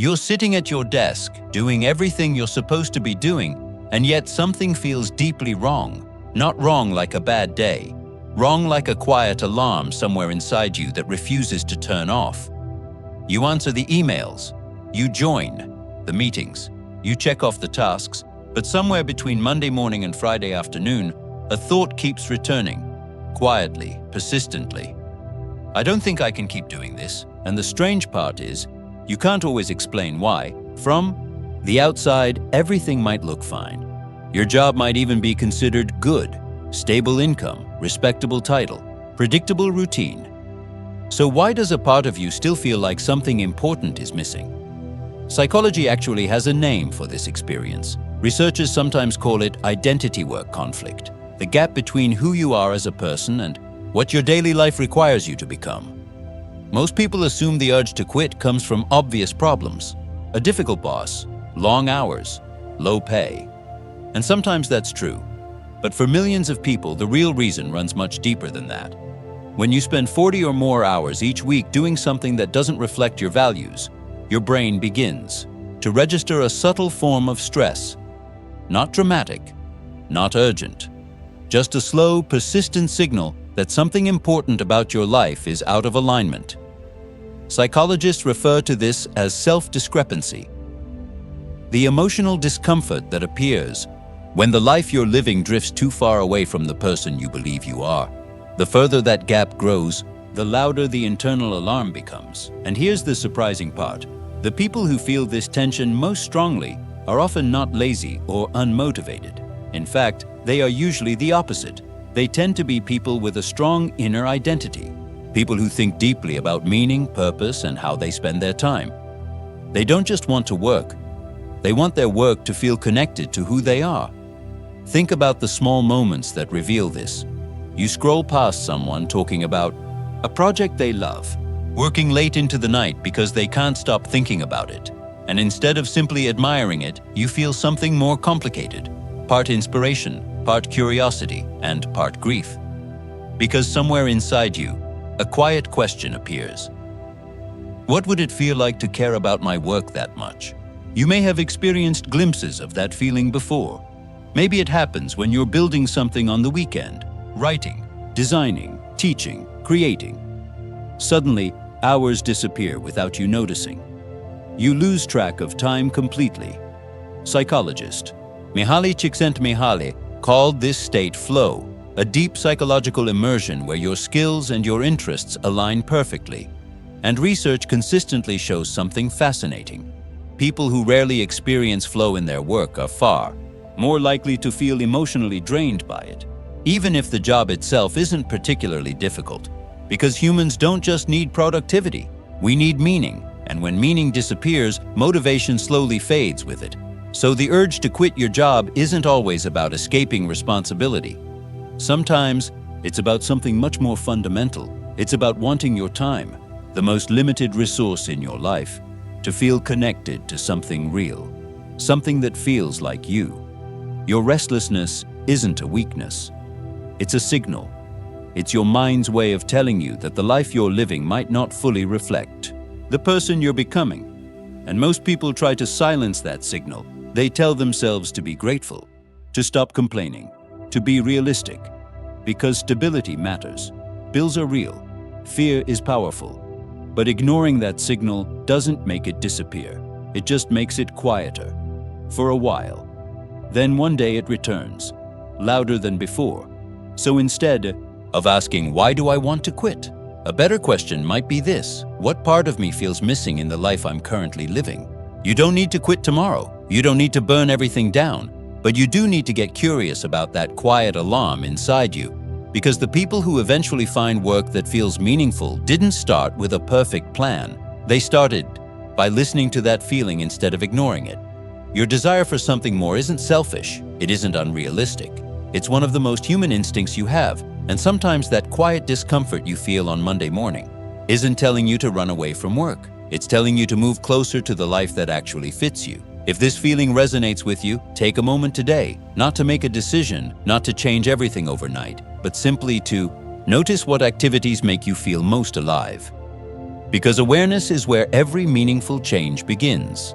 You're sitting at your desk, doing everything you're supposed to be doing, and yet something feels deeply wrong. Not wrong like a bad day, wrong like a quiet alarm somewhere inside you that refuses to turn off. You answer the emails, you join the meetings, you check off the tasks, but somewhere between Monday morning and Friday afternoon, a thought keeps returning, quietly, persistently. I don't think I can keep doing this, and the strange part is, you can't always explain why. From the outside, everything might look fine. Your job might even be considered good, stable income, respectable title, predictable routine. So why does a part of you still feel like something important is missing? Psychology actually has a name for this experience. Researchers sometimes call it identity work conflict, the gap between who you are as a person and what your daily life requires you to become. Most people assume the urge to quit comes from obvious problems, a difficult boss, long hours, low pay. And sometimes that's true. But for millions of people, the real reason runs much deeper than that. When you spend 40 or more hours each week doing something that doesn't reflect your values, your brain begins to register a subtle form of stress. Not dramatic, not urgent, just a slow, persistent signal that something important about your life is out of alignment. Psychologists refer to this as self-discrepancy. The emotional discomfort that appears when the life you're living drifts too far away from the person you believe you are. The further that gap grows, the louder the internal alarm becomes. And here's the surprising part. The people who feel this tension most strongly are often not lazy or unmotivated. In fact, they are usually the opposite. They tend to be people with a strong inner identity. People who think deeply about meaning, purpose, and how they spend their time. They don't just want to work. They want their work to feel connected to who they are. Think about the small moments that reveal this. You scroll past someone talking about a project they love, working late into the night because they can't stop thinking about it. And instead of simply admiring it, you feel something more complicated, part inspiration, part curiosity, and part grief. Because somewhere inside you, a quiet question appears. What would it feel like to care about my work that much? You may have experienced glimpses of that feeling before. Maybe it happens when you're building something on the weekend, writing, designing, teaching, creating. Suddenly, hours disappear without you noticing. You lose track of time completely. Psychologist Mihaly Csikszentmihalyi called this state flow, a deep psychological immersion where your skills and your interests align perfectly. And research consistently shows something fascinating. People who rarely experience flow in their work are far more likely to feel emotionally drained by it, even if the job itself isn't particularly difficult. Because humans don't just need productivity, we need meaning, and when meaning disappears, motivation slowly fades with it. So the urge to quit your job isn't always about escaping responsibility. Sometimes it's about something much more fundamental. It's about wanting your time, the most limited resource in your life, to feel connected to something real, something that feels like you. Your restlessness isn't a weakness. It's a signal. It's your mind's way of telling you that the life you're living might not fully reflect the person you're becoming. And most people try to silence that signal. They tell themselves to be grateful, to stop complaining, to be realistic. Because stability matters. Bills are real. Fear is powerful. But ignoring that signal doesn't make it disappear. It just makes it quieter. For a while. Then one day it returns, louder than before. So instead of asking, why do I want to quit? A better question might be this: what part of me feels missing in the life I'm currently living? You don't need to quit tomorrow. You don't need to burn everything down. But you do need to get curious about that quiet alarm inside you. Because the people who eventually find work that feels meaningful didn't start with a perfect plan. They started by listening to that feeling instead of ignoring it. Your desire for something more isn't selfish. It isn't unrealistic. It's one of the most human instincts you have. And sometimes that quiet discomfort you feel on Monday morning isn't telling you to run away from work. It's telling you to move closer to the life that actually fits you. If this feeling resonates with you, take a moment today, not to make a decision, not to change everything overnight, but simply to notice what activities make you feel most alive. Because awareness is where every meaningful change begins.